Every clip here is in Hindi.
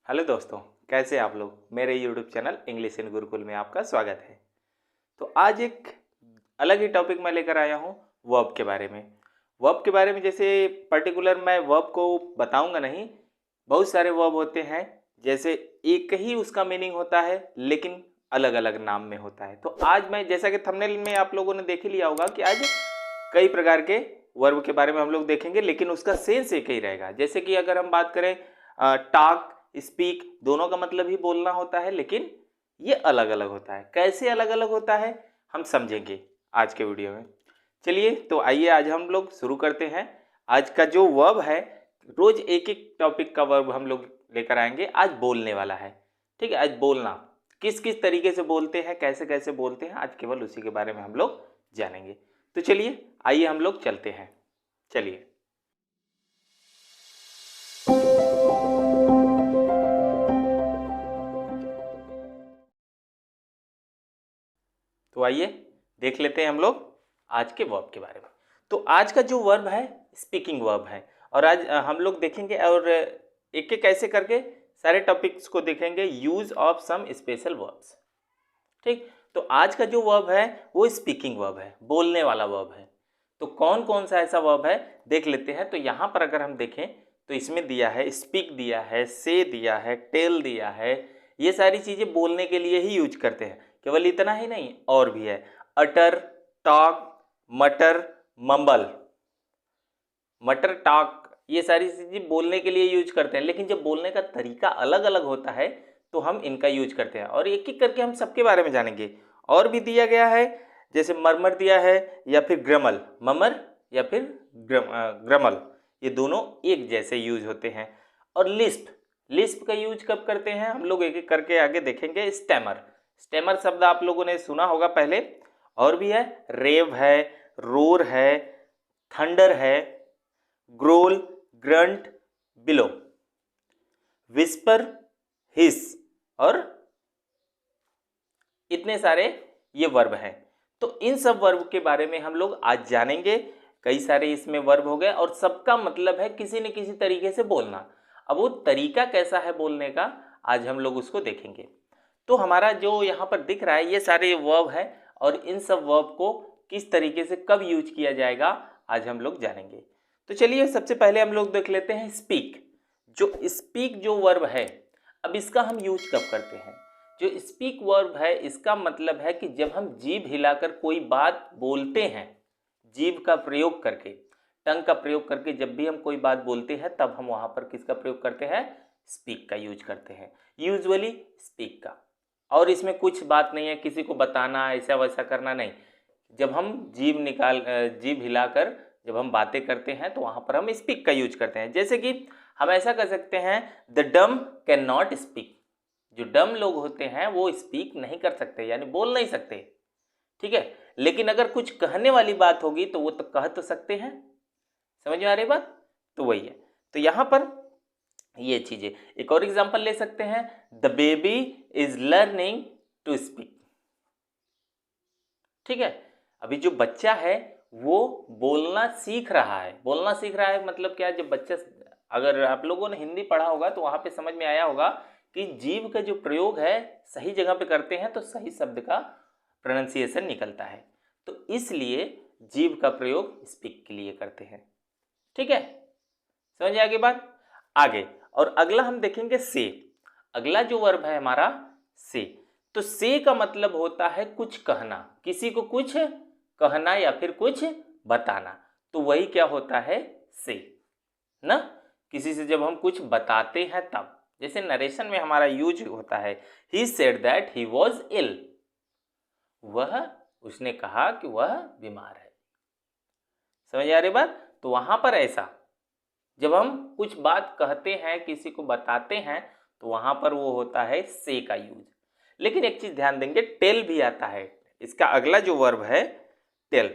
हेलो दोस्तों, कैसे आप लोग। मेरे YouTube channel English in Gurukul में आपका स्वागत है। तो आज एक अलग ही टॉपिक मैं लेकर आया हूँ वर्ब के बारे में। वर्ब के बारे में जैसे पर्टिकुलर मैं वर्ब को बताऊंगा नहीं, बहुत सारे वर्ब होते हैं। जैसे एक ही उसका मीनिंग होता है लेकिन अलग अलग नाम में होता है। तो आज मैं जैसा कि थंबनेल में आप लोगों ने देख ही लिया होगा कि आज कई प्रकार के वर्ब के बारे में हम लोग देखेंगे, लेकिन उसका सेंस एक ही रहेगा। जैसे कि अगर हम बात करें टॉक, स्पीक, दोनों का मतलब ही बोलना होता है, लेकिन ये अलग अलग होता है। कैसे अलग अलग होता है हम समझेंगे आज के वीडियो में। चलिए तो आइए आज हम लोग शुरू करते हैं। आज का जो वर्ब है, रोज एक एक टॉपिक का वर्ब हम लोग लेकर आएंगे। आज बोलने वाला है, ठीक है। आज बोलना किस किस तरीके से बोलते हैं, कैसे कैसे बोलते हैं, आज केवल उसी के बारे में हम लोग जानेंगे। तो चलिए आइए हम लोग चलते हैं। चलिए तो आइए देख लेते हैं हम लोग आज के वर्ब के बारे में। तो आज का जो वर्ब है स्पीकिंग वर्ब है, और आज हम लोग देखेंगे और एक एक ऐसे करके सारे टॉपिक्स को देखेंगे। Use of some special verbs, ठीक। तो आज का जो वर्ब है वो स्पीकिंग वर्ब है, बोलने वाला वर्ब है। तो कौन कौन सा ऐसा वर्ब है देख लेते हैं। तो यहाँ पर अगर हम देखें तो इसमें दिया है स्पीक, दिया है से, दिया है टेल, दिया है। ये सारी चीज़ें बोलने के लिए ही यूज करते हैं। केवल इतना ही नहीं, और भी है। अटर, टॉक, मटर, मम्बल, मटर, टॉक, ये सारी चीज़ें बोलने के लिए यूज करते हैं। लेकिन जब बोलने का तरीका अलग अलग होता है तो हम इनका यूज करते हैं, और एक एक करके हम सबके बारे में जानेंगे। और भी दिया गया है, जैसे मरमर दिया है या फिर ग्रमल, ममर या फिर ग्रमल, ये दोनों एक जैसे यूज होते हैं। और लिस्प, लिस्प का यूज कब करते हैं हम लोग एक एक करके आगे देखेंगे। स्टैमर, स्टैमर शब्द आप लोगों ने सुना होगा पहले। और भी है, रेव है, रोर है, थंडर है, ग्रोल, ग्रंट, बिलो, विस्पर, हिस, और इतने सारे ये वर्ब हैं। तो इन सब वर्ब के बारे में हम लोग आज जानेंगे। कई सारे इसमें वर्ब हो गए और सबका मतलब है किसी न किसी तरीके से बोलना। अब वो तरीका कैसा है बोलने का, आज हम लोग उसको देखेंगे। तो हमारा जो यहाँ पर दिख रहा है ये सारे वर्ब है, और इन सब वर्ब को किस तरीके से कब यूज किया जाएगा आज हम लोग जानेंगे। तो चलिए सबसे पहले हम लोग देख लेते हैं स्पीक। जो स्पीक जो वर्ब है, अब इसका हम यूज कब करते हैं। जो स्पीक वर्ब है इसका मतलब है कि जब हम जीभ हिलाकर कोई बात बोलते हैं, जीभ का प्रयोग करके, टंग का प्रयोग करके जब भी हम कोई बात बोलते हैं तब हम वहां पर किसका प्रयोग करते हैं, स्पीक का यूज करते हैं, यूजुअली स्पीक का। और इसमें कुछ बात नहीं है किसी को बताना ऐसा वैसा करना, नहीं। जब हम जीभ हिलाकर जब हम बातें करते हैं तो वहां पर हम स्पीक का यूज करते हैं। जैसे कि हम ऐसा कर सकते हैं, द डम कैन नॉट स्पीक। जो डम लोग होते हैं वो स्पीक नहीं कर सकते, यानी बोल नहीं सकते, ठीक है। लेकिन अगर कुछ कहने वाली बात होगी तो वो तो कह तो सकते हैं। समझ में आ रही बात। तो वही है। तो यहां पर ये चीजें, एक और एग्जांपल ले सकते हैं, the baby is learning to speak, ठीक है। अभी जो बच्चा है वो बोलना सीख रहा है। बोलना सीख रहा है मतलब क्या, जब बच्चा, अगर आप लोगों ने हिंदी पढ़ा होगा तो वहां पे समझ में आया होगा कि जीभ का जो प्रयोग है सही जगह पे करते हैं तो सही शब्द का प्रोनाउंसिएशन निकलता है। तो इसलिए जीभ का प्रयोग स्पीक के लिए करते हैं, ठीक है। समझ आ गई बात। आगे और अगला हम देखेंगे से। अगला जो वर्ब है हमारा से। तो से का मतलब होता है कुछ कहना, किसी को कुछ कहना या फिर कुछ बताना। तो वही क्या होता है, से ना। किसी से जब हम कुछ बताते हैं तब, जैसे नरेशन में हमारा यूज होता है, he said that he was ill, वह, उसने कहा कि वह बीमार है। समझ आ रही बात। तो वहां पर ऐसा जब हम कुछ बात कहते हैं किसी को बताते हैं तो वहां पर वो होता है से का यूज। लेकिन एक चीज ध्यान देंगे, टेल भी आता है। इसका अगला जो वर्ब है टेल,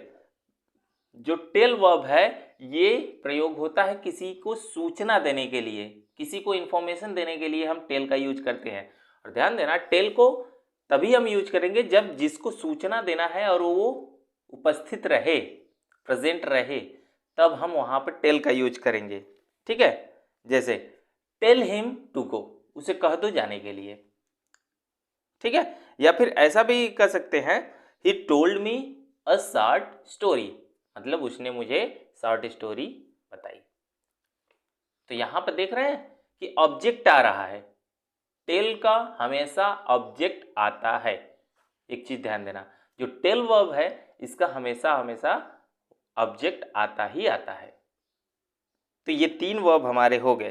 जो टेल वर्ब है ये प्रयोग होता है किसी को सूचना देने के लिए, किसी को इंफॉर्मेशन देने के लिए हम टेल का यूज करते हैं। और ध्यान देना, टेल को तभी हम यूज करेंगे जब जिसको सूचना देना है और वो उपस्थित रहे, प्रेजेंट रहे, तब हम वहां पर टेल का यूज करेंगे, ठीक है। जैसे टेल हिम टू गो, उसे कह दो जाने के लिए, ठीक है। या फिर ऐसा भी कर सकते हैं, he told me a short story, मतलब उसने मुझे शॉर्ट स्टोरी बताई। तो यहां पर देख रहे हैं कि ऑब्जेक्ट आ रहा है, टेल का हमेशा ऑब्जेक्ट आता है। एक चीज ध्यान देना, जो टेल वर्ब है इसका हमेशा हमेशा ऑब्जेक्ट आता ही आता है। तो ये 3 वर्ब हमारे हो गए।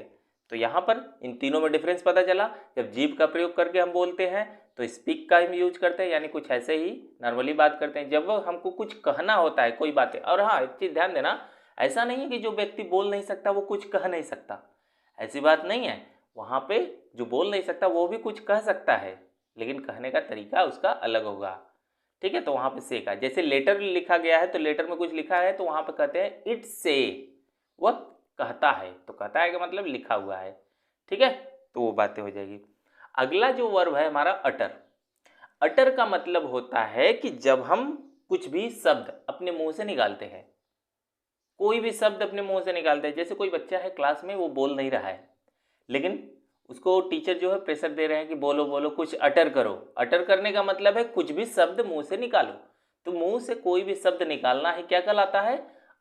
तो यहाँ पर इन तीनों में डिफरेंस पता चला। जब जीभ का प्रयोग करके हम बोलते हैं तो स्पीक का हम यूज करते हैं, यानी कुछ ऐसे ही नॉर्मली बात करते हैं। जब हमको कुछ कहना होता है कोई बातें, और हाँ एक चीज़ ध्यान देना, ऐसा नहीं है कि जो व्यक्ति बोल नहीं सकता वो कुछ कह नहीं सकता, ऐसी बात नहीं है। वहाँ पे जो बोल नहीं सकता वो भी कुछ कह सकता है, लेकिन कहने का तरीका उसका अलग होगा, ठीक है। तो वहाँ पे से का, जैसे लेटर लिखा गया है तो लेटर में कुछ लिखा है तो वहाँ पे कहते हैं इट से, वह कहता है, तो कहता है का मतलब लिखा हुआ है, ठीक है। तो वो बातें हो जाएगी। अगला जो वर्ब है हमारा अटर। अटर का मतलब होता है कि जब हम कुछ भी शब्द अपने मुंह से निकालते हैं, कोई भी शब्द अपने मुंह से निकालते हैं। जैसे कोई बच्चा है क्लास में, वो बोल नहीं रहा है, लेकिन उसको टीचर जो है प्रेशर दे रहे हैं कि बोलो बोलो, कुछ अटर करो। अटर करने का मतलब है कुछ भी शब्द मुंह से निकालो। तो मुंह से कोई भी शब्द निकालना है, क्या कहलाता है?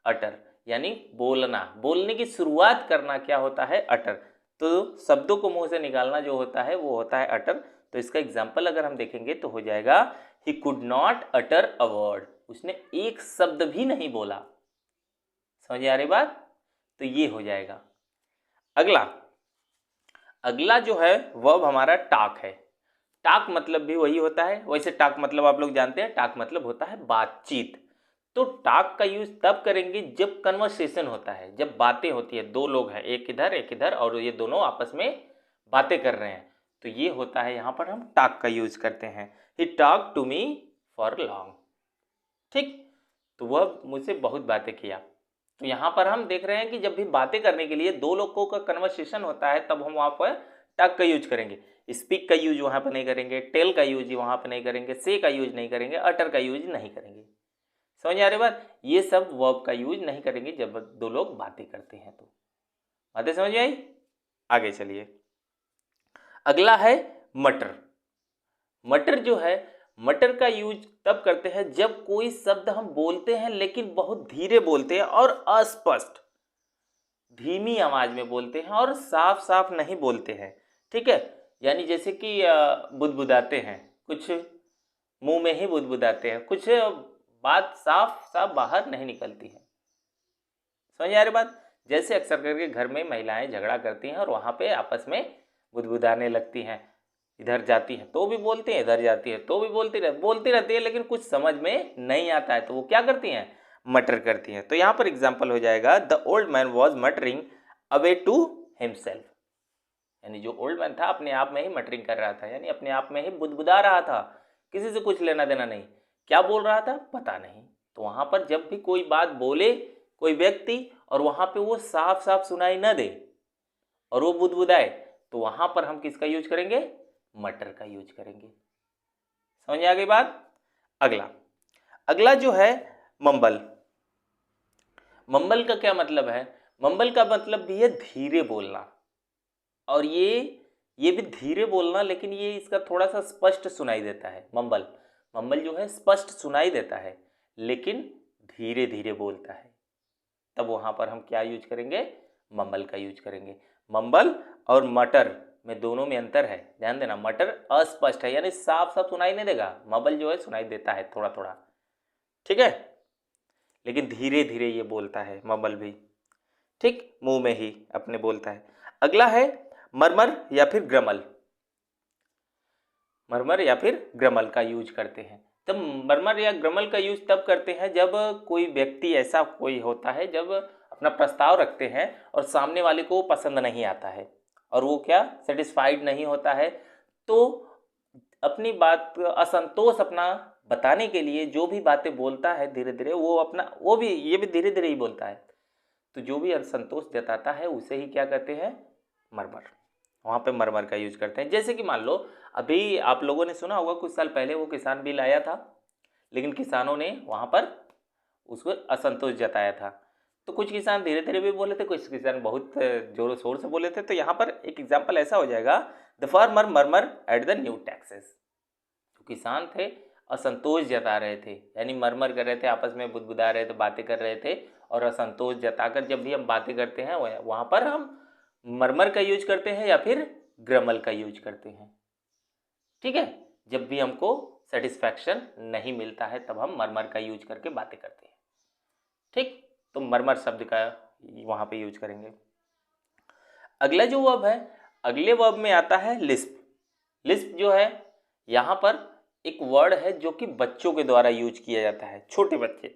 अटर, यानी बोलना, बोलने की शुरुआत करना क्या होता है? अटर। तो शब्दों को मुंह से निकालना जो होता है वो होता है अटर। तो इसका एग्जाम्पल अगर हम देखेंगे तो हो जाएगा, he could not utter a word, उसने एक शब्द भी नहीं बोला। समझ आ रही बात? तो ये हो जाएगा। अगला अगला जो है वर्ब हमारा टाक है। टाक मतलब भी वही होता है। वैसे टाक मतलब आप लोग जानते हैं, टाक मतलब होता है बातचीत। तो टाक का यूज तब करेंगे जब कन्वर्सेशन होता है, जब बातें होती है, दो लोग हैं, एक इधर और ये दोनों आपस में बातें कर रहे हैं, तो ये होता है, यहाँ पर हम टाक का यूज करते हैं। He talk to me for long, ठीक। तो वह मुझसे बहुत बातें किया। तो यहाँ पर हम देख रहे हैं कि जब भी बातें करने के लिए दो लोगों का कन्वर्सेशन होता है तब हम वहाँ पर टक का यूज करेंगे। स्पीक का यूज वहाँ पर नहीं करेंगे, टेल का यूज वहाँ पर नहीं करेंगे, से का यूज नहीं करेंगे, अटर का यूज नहीं करेंगे। समझ आ रही बात? ये सब वर्ब का यूज नहीं करेंगे जब दो लोग बातें करते हैं। तो बातें समझ में आई? आगे चलिए। अगला है मटर। मटर जो है, मटर का यूज तब करते हैं जब कोई शब्द हम बोलते हैं लेकिन बहुत धीरे बोलते हैं और अस्पष्ट, धीमी आवाज में बोलते हैं और साफ साफ नहीं बोलते हैं, ठीक है। यानी जैसे कि बुदबुदाते हैं, कुछ मुंह में ही बुदबुदाते हैं, कुछ बात साफ साफ बाहर नहीं निकलती है। समझ आ रही बात? जैसे अक्सर करके घर में महिलाएं झगड़ा करती हैं और वहां पे आपस में बुदबुदाने लगती हैं, इधर जाती हैं तो भी बोलती हैं, इधर जाती है तो भी बोलती रहती है, लेकिन कुछ समझ में नहीं आता है, तो वो क्या करती हैं? मटर करती हैं। तो यहाँ पर एग्जाम्पल हो जाएगा, the old man was muttering away to himself, यानी जो ओल्ड मैन था अपने आप में ही मटरिंग कर रहा था, यानी अपने आप में ही बुदबुदा रहा था, किसी से कुछ लेना देना नहीं। क्या बोल रहा था पता नहीं। तो वहां पर जब भी कोई बात बोले कोई व्यक्ति और वहां पे वो साफ साफ सुनाई न दे और वो बुदबुदाए, तो वहां पर हम किसका यूज करेंगे? मटर का यूज करेंगे। समझ आ गई बात? अगला अगला जो है मंबल। मंबल का क्या मतलब है? मंबल का मतलब भी है धीरे बोलना, और ये भी धीरे बोलना, लेकिन ये इसका थोड़ा सा स्पष्ट सुनाई देता है। मंबल मंबल जो है स्पष्ट सुनाई देता है लेकिन धीरे धीरे बोलता है, तब वहां पर हम क्या यूज करेंगे? मंबल का यूज करेंगे। मंबल और मटर में दोनों में अंतर है, ध्यान देना। मटर अस्पष्ट है, यानी साफ साफ सुनाई नहीं देगा, मंबल जो है सुनाई देता है थोड़ा थोड़ा, ठीक है, लेकिन धीरे धीरे ये बोलता है मंबल भी, ठीक, मुंह में ही अपने बोलता है। अगला है मरमर या फिर ग्रमल। मरमर या फिर ग्रमल का यूज करते हैं। तब मरमर या ग्रमल का यूज तब करते हैं जब कोई व्यक्ति ऐसा कोई होता है, जब अपना प्रस्ताव रखते हैं और सामने वाले को पसंद नहीं आता है और वो क्या सेटिस्फाइड नहीं होता है, तो अपनी बात असंतोष अपना बताने के लिए जो भी बातें बोलता है धीरे धीरे, वो अपना वो भी ये भी धीरे धीरे ही बोलता है। तो जो भी असंतोष जताता है उसे ही क्या कहते हैं? मरमर। वहाँ पे मरमर का यूज करते हैं। जैसे कि मान लो अभी आप लोगों ने सुना होगा कुछ साल पहले वो किसान बिल आया था, लेकिन किसानों ने वहाँ पर उसको असंतोष जताया था। तो कुछ किसान धीरे धीरे भी बोले थे, कुछ किसान बहुत जोरों शोर से बोले थे। तो यहाँ पर एक एग्जाम्पल ऐसा हो जाएगा, the farmer murmur at the new taxes. जो किसान थे असंतोष जता रहे थे, यानी मरमर कर रहे थे, आपस में बुदबुदा रहे थे, बातें कर रहे थे, और असंतोष जताकर जब भी हम बातें करते हैं वहाँ पर हम मरमर का यूज करते हैं या फिर ग्रमल का यूज करते हैं। ठीक है, जब भी हमको सेटिस्फैक्शन नहीं मिलता है तब हम मरमर का यूज करके बातें करते हैं। ठीक, तो मरमर शब्द का वहाँ पे यूज करेंगे। अगला जो वर्ब है, अगले वर्ब में आता है लिस्प। लिस्प जो है यहाँ पर एक वर्ड है जो कि बच्चों के द्वारा यूज किया जाता है, छोटे बच्चे।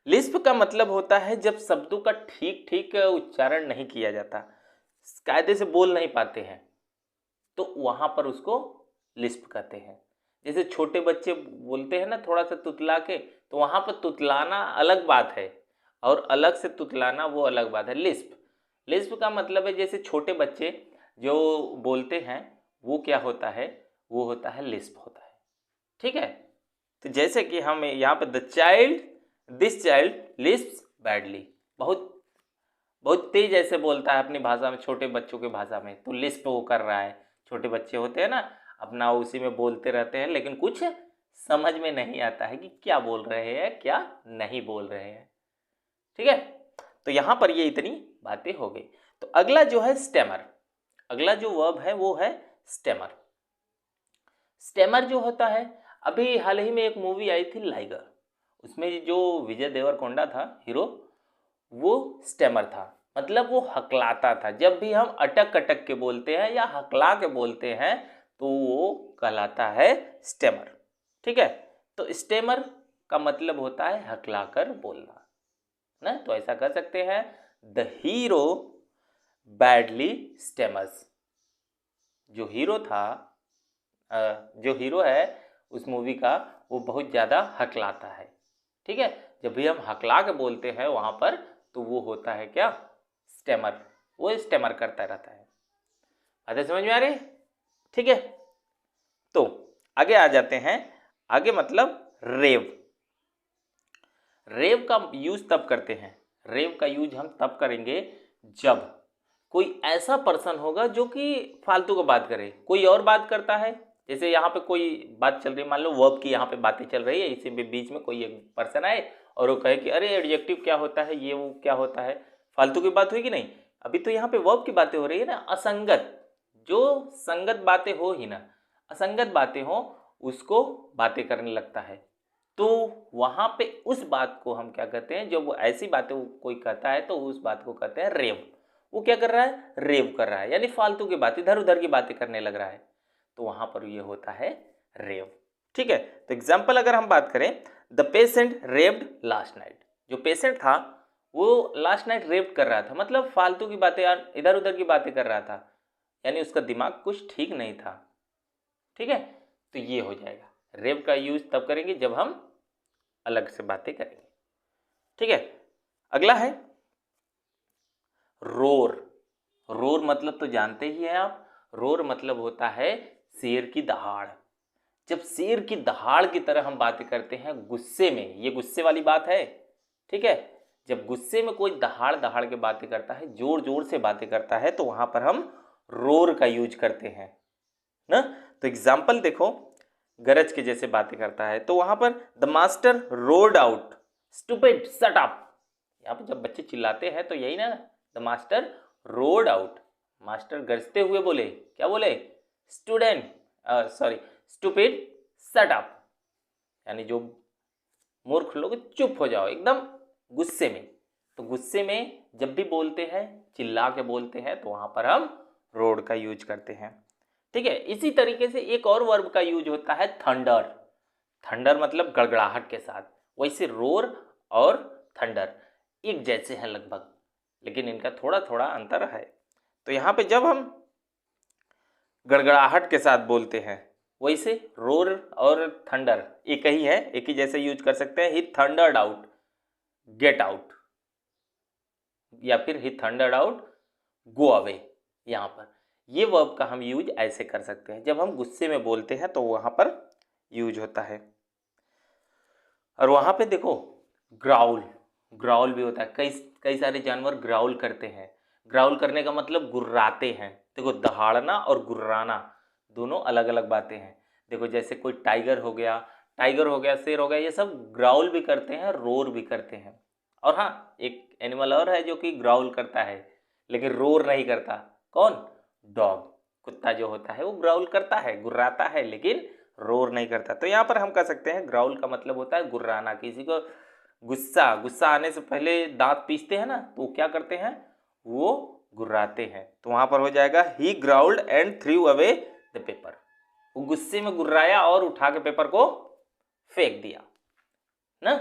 लिस्प का मतलब होता है जब शब्दों का ठीक ठीक उच्चारण नहीं किया जाता, कायदे से बोल नहीं पाते हैं, तो वहाँ पर उसको लिस्प कहते हैं। जैसे छोटे बच्चे बोलते हैं ना थोड़ा सा तुतला के, तो वहाँ पर तुतलाना अलग बात है और अलग से तुतलाना वो अलग बात है। लिस्प, लिस्प का मतलब है जैसे छोटे बच्चे जो बोलते हैं वो क्या होता है, वो होता है लिस्प होता है। ठीक है, तो जैसे कि हम यहाँ पर दिस चाइल्ड लिस्प्स बैडली, बहुत बहुत तेज ऐसे बोलता है अपनी भाषा में, छोटे बच्चों की भाषा में, तो लिस्प वो कर रहा है। छोटे बच्चे होते हैं ना, अपना उसी में बोलते रहते हैं, लेकिन कुछ समझ में नहीं आता है कि क्या बोल रहे हैं क्या नहीं बोल रहे हैं। ठीक है, तो यहाँ पर ये इतनी बातें हो गई। तो अगला जो है स्टेमर, अगला जो वर्ब है वो है स्टेमर। स्टेमर जो होता है, अभी हाल ही में एक मूवी आई थी लाइगर, उसमें जो विजय देवरकोंडा था हीरो, वो स्टेमर था, मतलब वो हकलाता था। जब भी हम अटक अटक के बोलते हैं या हकला के बोलते हैं तो वो कहलाता है स्टेमर। ठीक है, तो स्टेमर का मतलब होता है हकलाकर बोलना ना, तो ऐसा कह सकते हैं द हीरो बैडली स्टेमर्स। जो हीरो था, जो हीरो है उस मूवी का, वो बहुत ज़्यादा हकलाता है। ठीक है, जब भी हम हकला के बोलते हैं वहाँ पर तो वो होता है क्या, स्टेमर, वो स्टेमर करता रहता है। बातें समझ में आ रही? ठीक है, तो आगे आ जाते हैं। आगे मतलब रेव। रेव का यूज तब करते हैं, रेव का यूज हम तब करेंगे जब कोई ऐसा पर्सन होगा जो कि फालतू का बात करे, कोई और बात करता है। जैसे यहाँ पे कोई बात चल रही है, मान लो वर्ब की यहाँ पे बातें चल रही है, इसी में बीच में कोई एक पर्सन आए और वो कहे कि अरे एडजेक्टिव क्या होता है, ये वो क्या होता है, फालतू की बात हुई कि नहीं। अभी तो यहाँ पे वर्ब की बातें हो रही है ना, असंगत, जो संगत बातें हो ही ना, असंगत बातें हो उसको बातें करने लगता है। तो वहाँ पे उस बात को हम क्या कहते हैं, जब वो ऐसी बातें कोई कहता है तो उस बात को कहते हैं रेव। वो क्या कर रहा है, रेव कर रहा है, यानी फालतू की बात, इधर उधर की बातें करने लग रहा है, तो वहाँ पर ये होता है रेव। ठीक है, तो एग्जाम्पल अगर हम बात करें, द पेशेंट रेव्ड लास्ट नाइट। जो पेशेंट था वो लास्ट नाइट रेव कर रहा था, मतलब फालतू की बातें, इधर उधर की बातें कर रहा था, यानी उसका दिमाग कुछ ठीक नहीं था। ठीक है, तो ये हो जाएगा। रेव का यूज तब करेंगे जब हम अलग से बातें करेंगे। ठीक है, अगला है रोर। रोर मतलब तो जानते ही हैं आप, रोर मतलब होता है शेर की दहाड़। जब शेर की दहाड़ की तरह हम बातें करते हैं गुस्से में, ये गुस्से वाली बात है। ठीक है, जब गुस्से में कोई दहाड़ दहाड़ के बातें करता है, जोर जोर से बातें करता है, तो वहां पर हम रोर का यूज करते हैं ना। तो एग्जाम्पल देखो, गरज के जैसे बातें करता है, तो वहां पर the master roared out stupid shut up. यहाँ पर जब बच्चे चिल्लाते हैं तो यही ना, the master roared out, master गरजते हुए बोले, क्या बोले, स्टूपिड शट अप, यानी जो मूर्ख लोग चुप हो जाओ एकदम गुस्से में। तो गुस्से में जब भी बोलते हैं, चिल्ला के बोलते हैं, तो वहां पर हम रोड का यूज करते हैं। ठीक है, इसी तरीके से एक और वर्ब का यूज होता है थंडर। थंडर मतलब गड़गड़ाहट के साथ, वैसे रोर और थंडर एक जैसे हैं लगभग, लेकिन इनका थोड़ा थोड़ा अंतर है। तो यहाँ पे जब हम गड़गड़ाहट के साथ बोलते हैं, वैसे रोर और थंडर एक ही है, एक ही जैसे यूज कर सकते हैं। ही थंडर्ड आउट गेट आउट, या फिर ही थंडर्ड आउट गो अवे। यहाँ पर ये वर्ब का हम यूज ऐसे कर सकते हैं, जब हम गुस्से में बोलते हैं तो वहां पर यूज होता है। और वहां पे देखो ग्राउल, ग्राउल भी होता है, कई कई सारे जानवर ग्राउल करते हैं। ग्राउल करने का मतलब गुर्राते हैं, देखो दहाड़ना और गुर्राना दोनों अलग अलग बातें हैं। देखो जैसे कोई टाइगर हो गया, शेर हो गया, ये सब ग्राउल भी करते हैं, रोर भी करते हैं। और हाँ, एक एनिमल और है जो कि ग्राउल करता है लेकिन रोर नहीं करता। कौन? डॉग। कुत्ता जो होता है वो ग्राउल करता है, गुर्राता है, लेकिन रोर नहीं करता। तो यहाँ पर हम कह सकते हैं ग्राउल का मतलब होता है गुर्राना। किसी को गुस्सा आने से पहले दांत पीसते हैं ना, तो क्या करते हैं? वो गुर्राते हैं। तो वहां पर हो जाएगा ही growled and threw away the paper. वो गुस्से में गुर्राया और उठा के पेपर को फेंक दिया ना,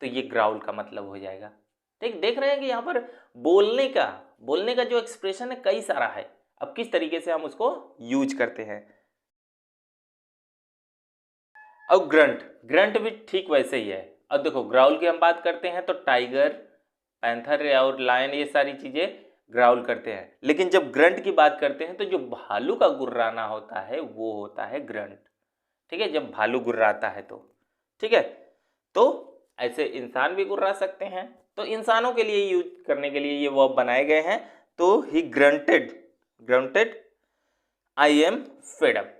तो ये ग्राउल का मतलब हो जाएगा। ठीक, देख रहे हैं कि यहाँ पर बोलने का जो एक्सप्रेशन है कई सारा है। अब किस तरीके से हम उसको यूज करते हैं। अब ग्रंट भी ठीक वैसे ही है। अब देखो ग्राउल की हम बात करते हैं तो टाइगर, पैंथर और लायन ये सारी चीजें ग्राउल करते हैं, लेकिन जब ग्रंट की बात करते हैं तो जो भालू का गुर्राना होता है वो होता है ग्रंट। ठीक है, जब भालू गुर्राता है तो ठीक है। तो ऐसे इंसान भी गुर्रा सकते हैं, तो इंसानों के लिए यूज करने के लिए ये वर्ब बनाए गए हैं। तो he grunted I am fed up.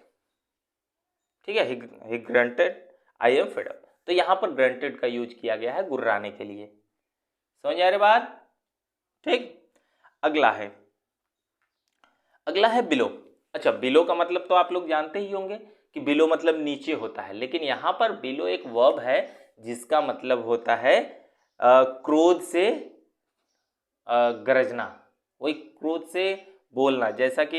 ठीक है, he grunted I am fed up. तो यहां पर ग्रंटेड का यूज किया गया है गुर्राने के लिए। समझ आ रही बात? ठीक, अगला है बिलो। अच्छा, बिलो का मतलब तो आप लोग जानते ही होंगे कि बिलो मतलब नीचे होता है, लेकिन यहां पर बिलो एक वर्ब है जिसका मतलब होता है क्रोध से गरजना, वही क्रोध से बोलना। जैसा कि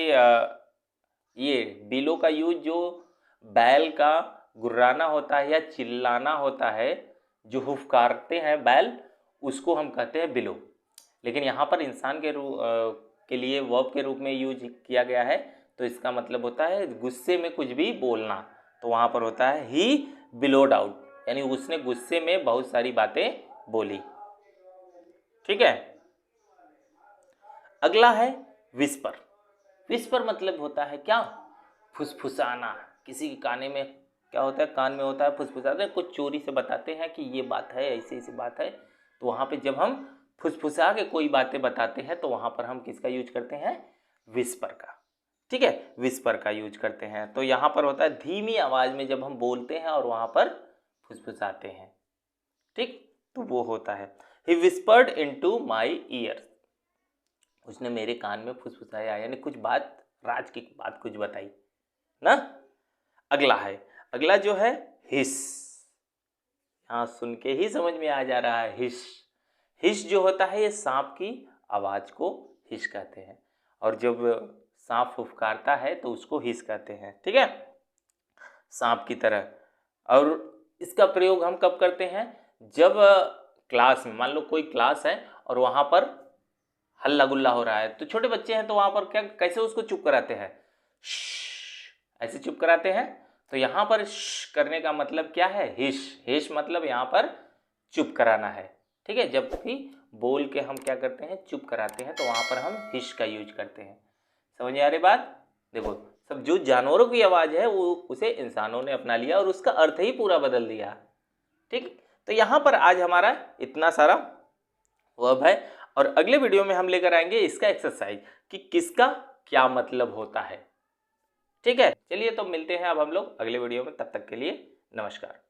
ये बिलो का यूज जो बैल का गुर्राना होता है या चिल्लाना होता है, जो हुफकारते हैं बैल, उसको हम कहते हैं बिलो। लेकिन यहाँ पर इंसान के लिए वर्ब के रूप में यूज किया गया है, तो इसका मतलब होता है गुस्से में कुछ भी बोलना। तो वहाँ पर होता है ही बिलोड आउट, यानी उसने गुस्से में बहुत सारी बातें बोली। ठीक है, अगला है विस्पर। विस्पर मतलब होता है क्या? फुसफुसाना। किसी के काने में क्या होता है? कान में होता है फुसफुसाते हैं, कुछ चोरी से बताते हैं कि ये बात है, ऐसी ऐसी बात है। तो वहाँ पे जब हम फुसफुसा के कोई बातें बताते हैं तो वहाँ पर हम किसका यूज करते हैं? विस्पर का। ठीक है, विस्पर का यूज करते हैं। तो यहाँ पर होता है धीमी आवाज में जब हम बोलते हैं और वहाँ पर फुसफुसाते हैं। ठीक, तो वो होता है ही विस्पर्ड इनटू माय ईयर। उसने मेरे कान में फुसफुसाया, यानी कुछ बात, राज की बात कुछ बताई ना। अगला जो है हिस। यहाँ सुन के ही समझ में आ जा रहा है हिस जो होता है ये सांप की आवाज को हिस कहते हैं, और जब सांप फुफकारता है तो उसको हिस कहते हैं। ठीक है, सांप की तरह। और इसका प्रयोग हम कब करते हैं? जब क्लास में, मान लो कोई क्लास है और वहां पर हल्ला गुल्ला हो रहा है, तो छोटे बच्चे हैं तो वहां पर क्या, कैसे उसको चुप कराते हैं? ऐसे चुप कराते हैं। तो यहां पर करने का मतलब क्या है? हिश मतलब यहां पर चुप कराना है। ठीक है, जब भी बोल के हम क्या करते हैं? चुप कराते हैं, तो वहां पर हम हिश का यूज करते हैं। समझ आ रही बात? देखो, सब जो जानवरों की आवाज है वो उसे इंसानों ने अपना लिया और उसका अर्थ ही पूरा बदल दिया। ठीक, तो यहां पर आज हमारा इतना सारा वर्ब है, और अगले वीडियो में हम लेकर आएंगे इसका एक्सरसाइज कि किसका क्या मतलब होता है। ठीक है, चलिए तो मिलते हैं अब हम लोग अगले वीडियो में, तब तक के लिए नमस्कार।